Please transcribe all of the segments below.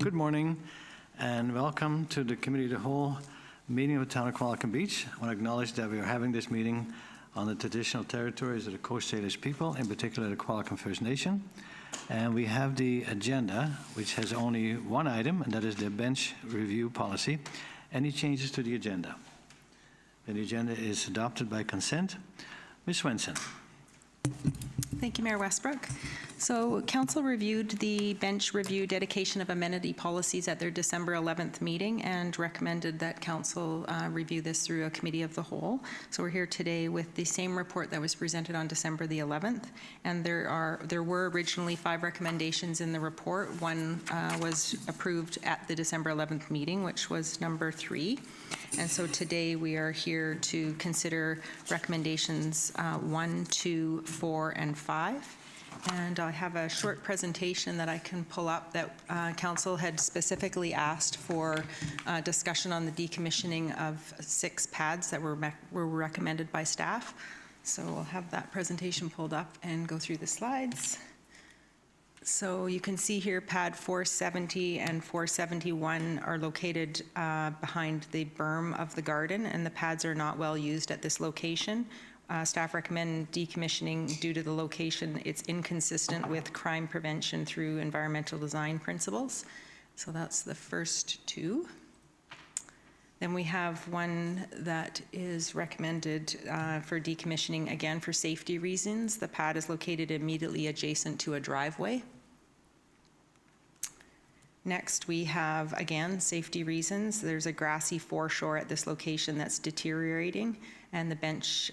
Good morning and welcome to the Committee of the Whole meeting of the Town of Qualicum Beach. I want to acknowledge that we are having this meeting on the traditional territories of the Coast Salish people, in particular the Qualicum First Nation. And we have the agenda, which has only one item, and that is the bench review policy. Any changes to the agenda? Then the agenda is adopted by consent. Ms. Swenson. Thank you, Mayor Westbrook. So Council reviewed the bench review dedication of amenity policies at their December 11th meeting and recommended that Council review this through a committee of the whole. So we're here today with the same report that was presented on December the 11th, and there were originally 5 recommendations in the report. One was approved at the December 11th meeting, which was number 3. And so today we are here to consider recommendations 1, 2, 4, and 5. And I have a short presentation that I can pull up that Council had specifically asked for discussion on the decommissioning of 6 pads that were recommended by staff. So I'll have that presentation pulled up and go through the slides. So you can see here pad 470 and 471 are located behind the berm of the garden, and the pads are not well used at this location. Staff recommend decommissioning due to the location. It's inconsistent with crime prevention through environmental design principles. So that's the first 2. Then we have one that is recommended for decommissioning, again for safety reasons. The pad is located immediately adjacent to a driveway. Next, we have, again, safety reasons. There's a grassy foreshore at this location that's deteriorating, and the bench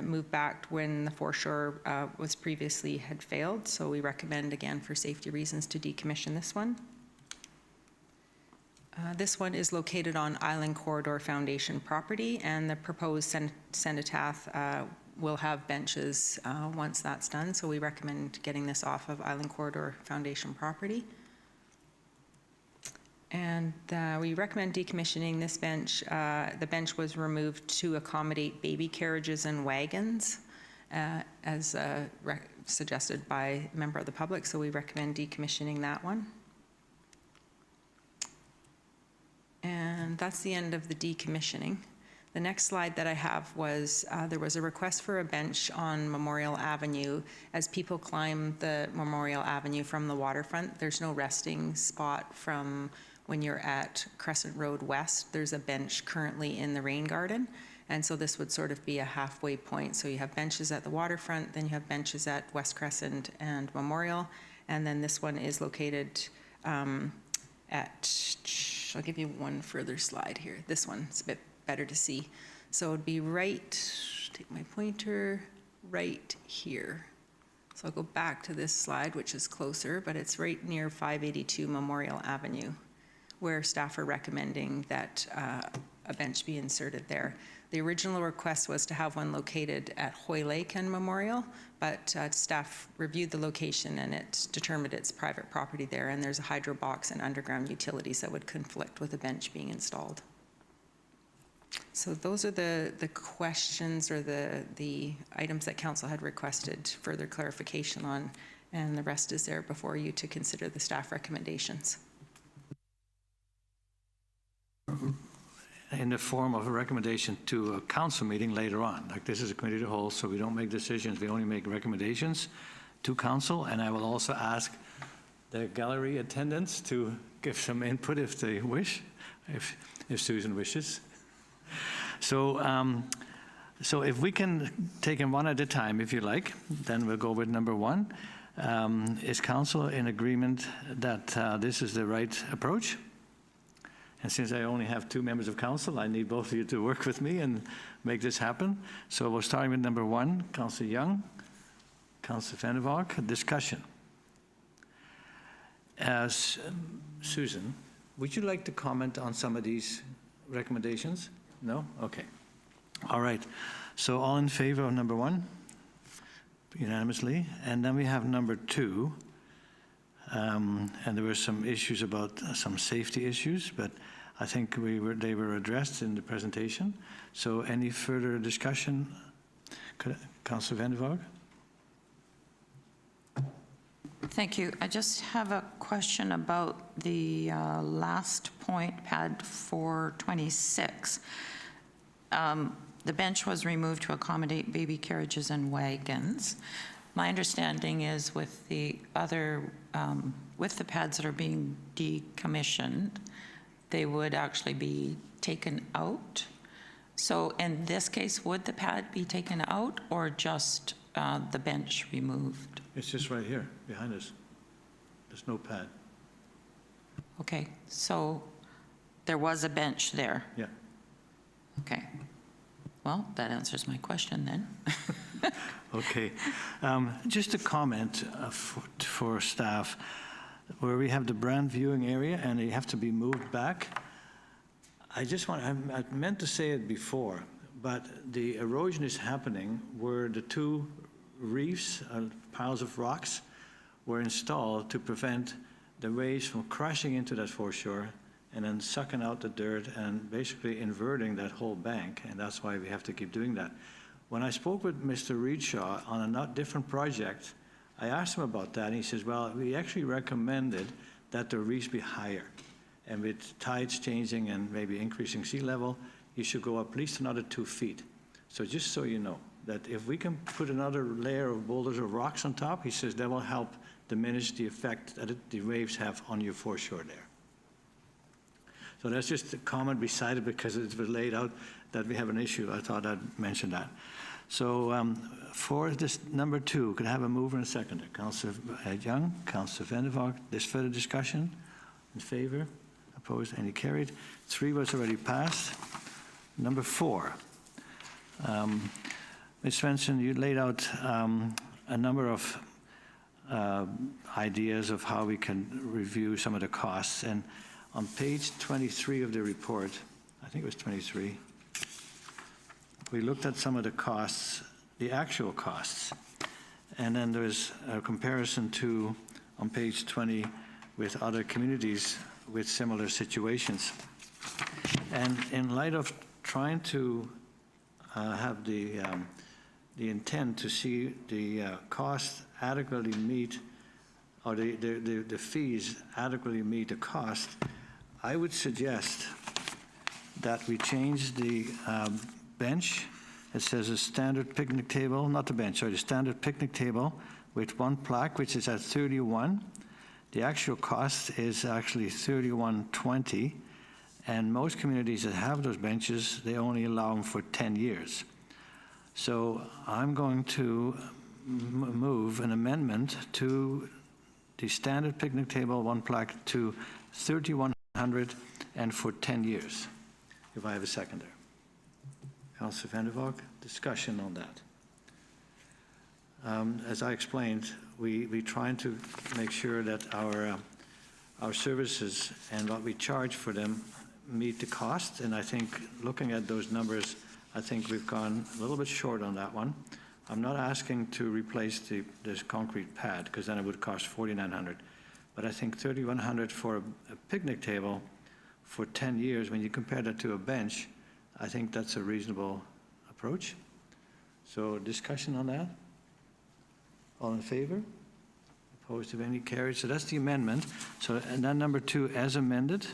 moved back when the foreshore was previously had failed. So we recommend, again, for safety reasons, to decommission this one. This one is located on Island Corridor Foundation property, and the proposed cenotaph will have benches once that's done. So we recommend getting this off of Island Corridor Foundation property. And we recommend decommissioning this bench. The bench was removed to accommodate baby carriages and wagons, as suggested by a member of the public, so we recommend decommissioning that one. And that's the end of the decommissioning. The next slide that I have was, there was a request for a bench on Memorial Avenue. As people climb the Memorial Avenue from the waterfront, there's no resting spot from when you're at Crescent Road West. There's a bench currently in the rain garden, and so this would sort of be a halfway point. So you have benches at the waterfront, then you have benches at West Crescent and Memorial, and then this one is located I'll give you one further slide here. This one's a bit better to see. So it would be right, take my pointer, right here. So I'll go back to this slide, which is closer, but it's right near 582 Memorial Avenue, where staff are recommending that a bench be inserted there. The original request was to have one located at Hoy Lake and Memorial, but staff reviewed the location and it determined it's private property there, and there's a hydro box and underground utilities that would conflict with a bench being installed. So those are the questions or the items that Council had requested further clarification on, and the rest is there before you to consider the staff recommendations. In the form of a recommendation to a council meeting later on. Like, this is a committee of the whole, so we don't make decisions, we only make recommendations to council. And I will also ask the gallery attendants to give some input if they wish, if Susan wishes. So, so if we can take them one at a time, if you like, then we'll go with number 1. Is council in agreement that this is the right approach? And since I only have 2 members of council, I need both of you to work with me and make this happen. So we're starting with number 1, Councillor Young, Councillor Van der Valk, discussion. As Susan, would you like to comment on some of these recommendations? No? Okay. All right. So all in favor of number 1? Unanimously. And then we have number 2. And there were some issues about some safety issues, but I think they were addressed in the presentation. So any further discussion? Councillor Van der Valk? Thank you. I just have a question about the last point, pad 426. The bench was removed to accommodate baby carriages and wagons. My understanding is with the other, with the pads that are being decommissioned, they would actually be taken out. So in this case, would the pad be taken out or just the bench removed? It's just right here, behind us. There's no pad. Okay, so there was a bench there. Yeah. Okay. Well, that answers my question then. Okay. Just a comment for staff, where we have the brand viewing area and they have to be moved back. I meant to say it before, but the erosion is happening where the two reefs, piles of rocks, were installed to prevent the waves from crashing into that foreshore and then sucking out the dirt and basically inverting that whole bank, and that's why we have to keep doing that. When I spoke with Mr. Reedshaw on a different project, I asked him about that, and he says, well, we actually recommended that the reefs be higher, and with tides changing and maybe increasing sea level, you should go up at least another 2 feet. So just so you know, that if we can put another layer of boulders or rocks on top, he says that will help diminish the effect that the waves have on your foreshore there. So that's just a comment beside it because it was laid out that we have an issue. I thought I'd mention that. So for this number 2, could I have a mover and a seconder? Councillor Young, Councillor Van der Valk. There's further discussion? In favor? Opposed? Any carried? 3 was already passed. Number 4. Ms. Svensson, you laid out a number of ideas of how we can review some of the costs. And on page 23 of the report, I think it was 23, we looked at some of the costs, the actual costs. And then there's a comparison to, on page 20, with other communities with similar situations. And in light of trying to have the intent to see the cost adequately meet, or the fees adequately meet the cost, I would suggest that we change the bench. It says a standard picnic table, not the bench, sorry, the standard picnic table with 1 plaque, which is at 31. The actual cost is actually $31.20, and most communities that have those benches, they only allow them for 10 years. So I'm going to move an amendment to the standard picnic table, 1 plaque, to $3,100 and for 10 years, if I have a seconder. Councillor Van der Valk, discussion on that. As I explained, we trying to make sure that our services and what we charge for them meet the cost, and I think looking at those numbers, I think we've gone a little bit short on that one. I'm not asking to replace this concrete pad, because then it would cost $4,900. But I think $3,100 for a picnic table for 10 years, when you compare that to a bench, I think that's a reasonable approach. So discussion on that? All in favor? Opposed, if any, carried. So that's the amendment. So, and then number 2 as amended.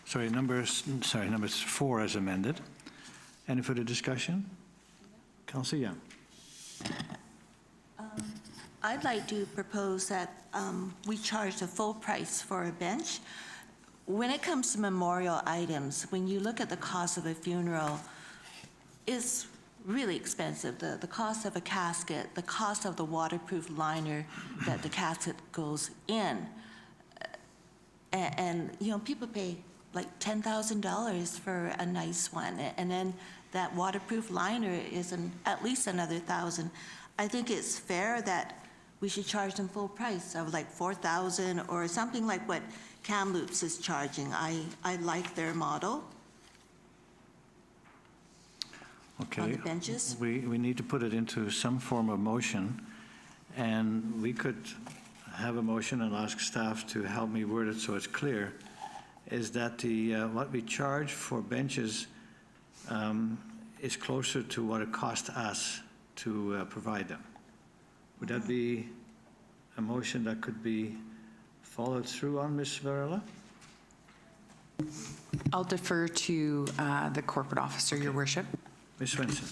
Sorry, number 4 as amended. Any further discussion? Councillor Young. I'd like to propose that we charge the full price for a bench. When it comes to memorial items, when you look at the cost of a funeral, it's really expensive. The cost of a casket, the cost of the waterproof liner that the casket goes in. And you know, people pay like $10,000 for a nice one. And then that waterproof liner is at least another $1,000. I think it's fair that we should charge them full price of like $4,000 or something like what Kamloops is charging. I like their model. Okay. On the benches. We need to put it into some form of motion, and we could have a motion and ask staff to help me word it so it's clear, is that the what we charge for benches is closer to what it cost us to provide them. Would that be a motion that could be followed through on, Ms. Varela? I'll defer to the corporate officer, Your Worship. Ms. Swenson?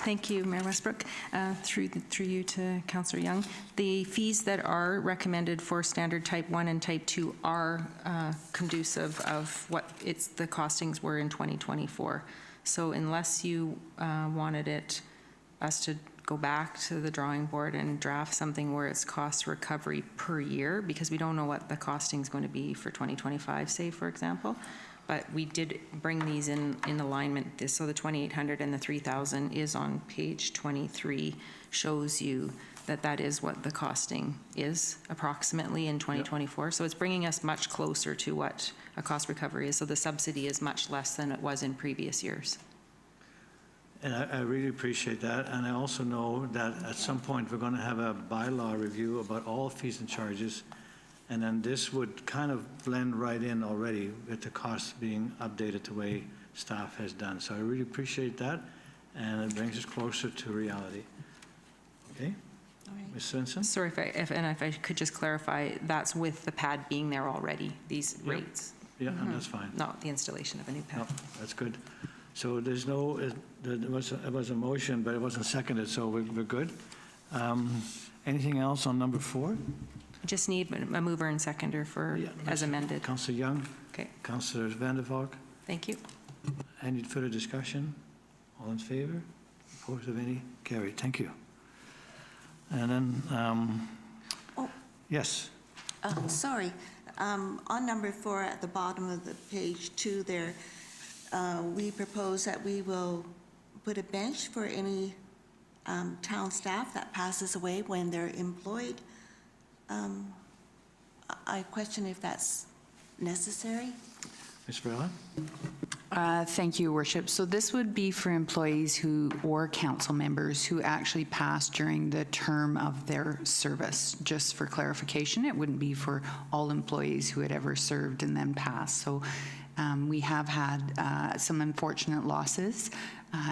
Thank you, Mayor Westbrook. Through you to Councillor Young. The fees that are recommended for standard type 1 and type 2 are conducive of what the costings were in 2024. So unless you wanted us to go back to the drawing board and draft something where it's cost recovery per year, because we don't know what the costing is going to be for 2025, say, for example. But we did bring these in alignment. So the 2,800 and the 3,000 is on page 23, shows you that is what the costing is approximately in 2024. So it's bringing us much closer to what a cost recovery is. So the subsidy is much less than it was in previous years. And I really appreciate that. And I also know that at some point we're going to have a bylaw review about all fees and charges. And then this would kind of blend right in already with the costs being updated the way staff has done. So I really appreciate that. And it brings us closer to reality. Okay? All right. Ms. Swenson? Sorry, if I could just clarify, that's with the pad being there already, these Yep. rates, Yeah, and that's fine. not the installation of a new pad. No, that's good. So there's no, it was a motion, but it wasn't seconded, so we're good. Anything else on number 4? Just need a mover and seconder for, Yeah, as amended. Councillor Young, Okay, Councillor Van der Valk. thank you. Any further discussion? All in favor? Opposed of any? Carried. Thank you. And then, Oh. yes, Sorry, on number 4 at the bottom of the page 2 there, we propose that we will put a bench for any town staff that passes away when they're employed. I question if that's necessary. Ms. Varela? Thank you, Your Worship. So this would be for employees or council members who actually passed during the term of their service. Just for clarification, it wouldn't be for all employees who had ever served and then passed. So we have had some unfortunate losses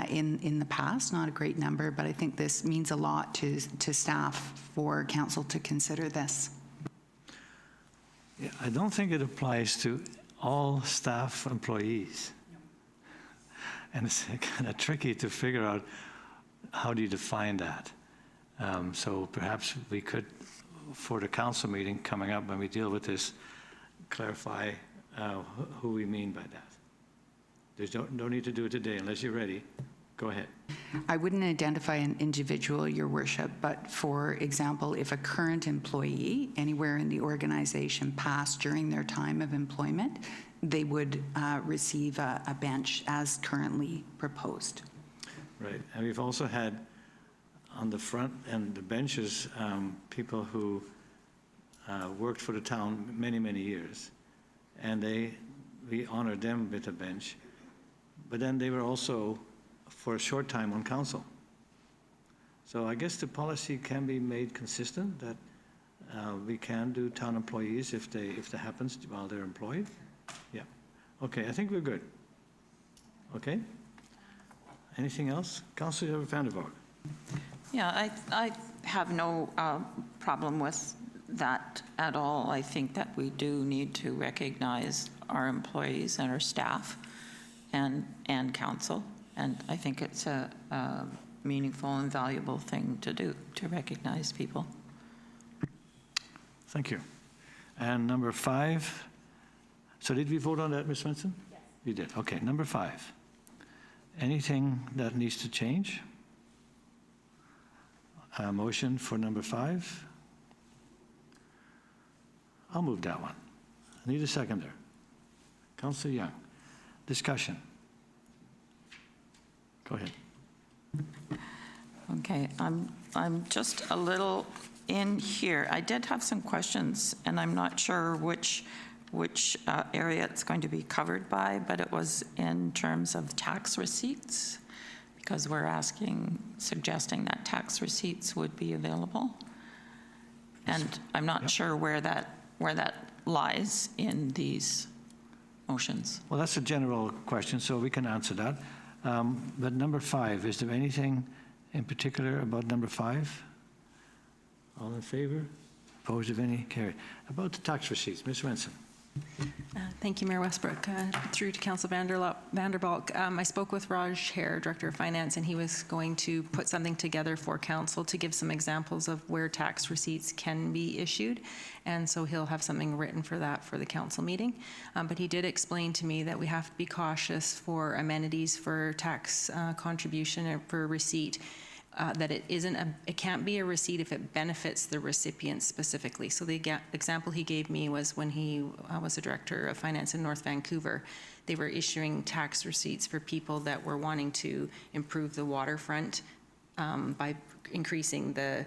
in the past, not a great number, but I think this means a lot to staff for council to consider this. Yeah, I don't think it applies to all staff employees. And it's kind of tricky to figure out how do you define that. So perhaps we could, for the council meeting coming up when we deal with this, clarify who we mean by that. There's no need to do it today unless you're ready. Go ahead. I wouldn't identify an individual, Your Worship, but for example, if a current employee anywhere in the organization passed during their time of employment, they would receive a bench as currently proposed. Right. And we've also had on the front and the benches people who worked for the town many, many years. And we honored them with a bench. But then they were also for a short time on council. So I guess the policy can be made consistent that we can do town employees if that happens while they're employed. Yeah. Okay, I think we're good. Okay? Anything else? Councillor Van der Valk. Yeah, I have no problem with that at all. I think that we do need to recognize our employees and our staff and council. And I think it's a meaningful and valuable thing to do, to recognize people. Thank you. And number 5, so did we vote on that, Ms. Swenson? Yes. You did, okay. Number 5, anything that needs to change? A motion for number 5? I'll move that one. I need a seconder. Councillor Young, discussion. Go ahead. Okay, I'm just a little in here. I did have some questions, and I'm not sure which area it's going to be covered by, but it was in terms of tax receipts, because we're suggesting that tax receipts would be available. And I'm not sure where that lies in these motions. Well, that's a general question, so we can answer that. But number 5, is there anything in particular about number 5? All in favor? Opposed, if any? Carried. About the tax receipts, Ms. Wenson. Thank you, Mayor Westbrook. Through to Council Vanderbalk, I spoke with Raj Hare, Director of Finance, and he was going to put something together for council to give some examples of where tax receipts can be issued, and so he'll have something written for that for the council meeting. But he did explain to me that we have to be cautious for amenities for tax contribution or for receipt. That it can't be a receipt if it benefits the recipient specifically. So the example he gave me was when he was a director of finance in North Vancouver. They were issuing tax receipts for people that were wanting to improve the waterfront by increasing the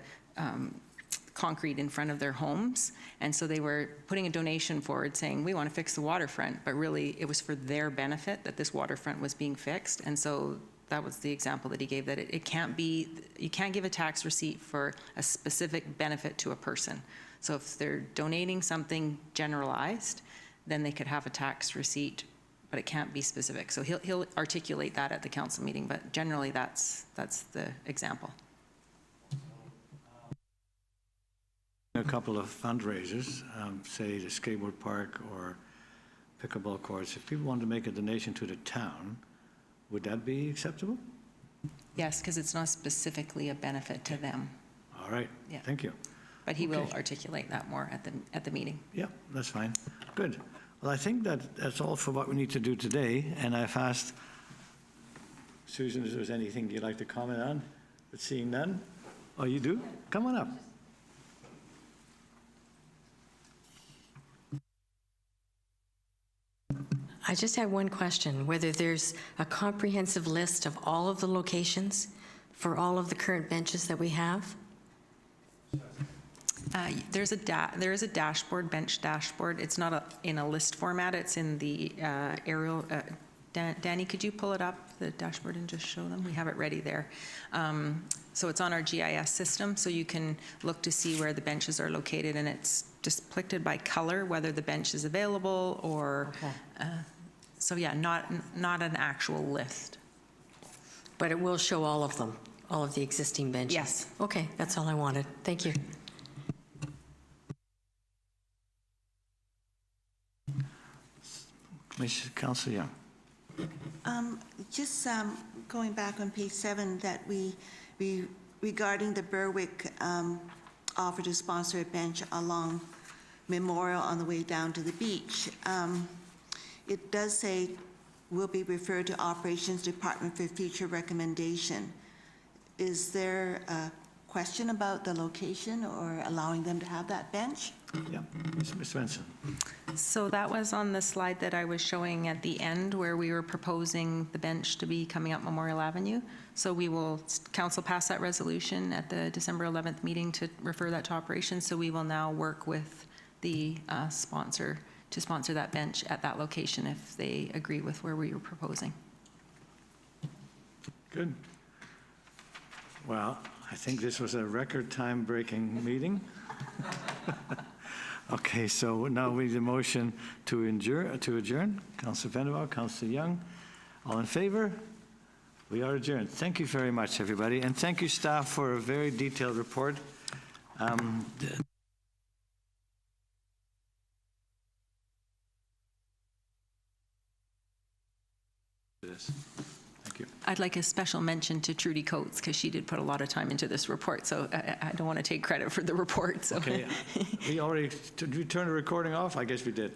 concrete in front of their homes. And so they were putting a donation forward saying, we want to fix the waterfront, but really it was for their benefit that this waterfront was being fixed. And so that was the example that he gave, that it can't be, you can't give a tax receipt for a specific benefit to a person. So if they're donating something generalized, then they could have a tax receipt, but it can't be specific. So he'll articulate that at the council meeting, but generally that's the example. A couple of fundraisers, say the skateboard park or pickleball courts. If people want to make a donation to the town, would that be acceptable? Yes, because it's not specifically a benefit to them, All right, Yeah. thank you. but he will Okay. articulate that more at the meeting. Yeah, that's fine. Good. Well, I think that's all for what we need to do today, and I've asked Susan if there's anything you'd like to comment on, but seeing none. Oh, you do? Come on up. I just have one question, whether there's a comprehensive list of all of the locations for all of the current benches that we have? There is a dashboard, bench dashboard. It's not in a list format. It's in the aerial. Danny, could you pull it up, the dashboard, and just show them? We have it ready there. So it's on our GIS system, so you can look to see where the benches are located, and it's depicted by color, whether the bench is available or. Okay. So yeah, not an actual list. But it will show all of them, all of the existing benches? Yes. Okay, that's all I wanted. Thank you. Councillor Young. Just going back on page 7, that we regarding the Berwick offer to sponsor a bench along Memorial on the way down to the beach. It does say will be referred to Operations Department for future recommendation. Is there a question about the location or allowing them to have that bench? Yeah, Ms. Svensson. So that was on the slide that I was showing at the end, where we were proposing the bench to be coming up Memorial Avenue. So we will, council pass that resolution at the December 11th meeting to refer that to operations. So we will now work with the sponsor to sponsor that bench at that location if they agree with where we were proposing. Good. Well, I think this was a record time-breaking meeting. Okay, so now we need a motion to adjourn. Councillor Vanderbilt, Councillor Young, all in favor? We are adjourned. Thank you very much, everybody, and thank you, staff, for a very detailed report. Thank you. I'd like a special mention to Trudy Coates, because she did put a lot of time into this report, so I don't want to take credit for the report. So. Okay, did we turn the recording off? I guess we did.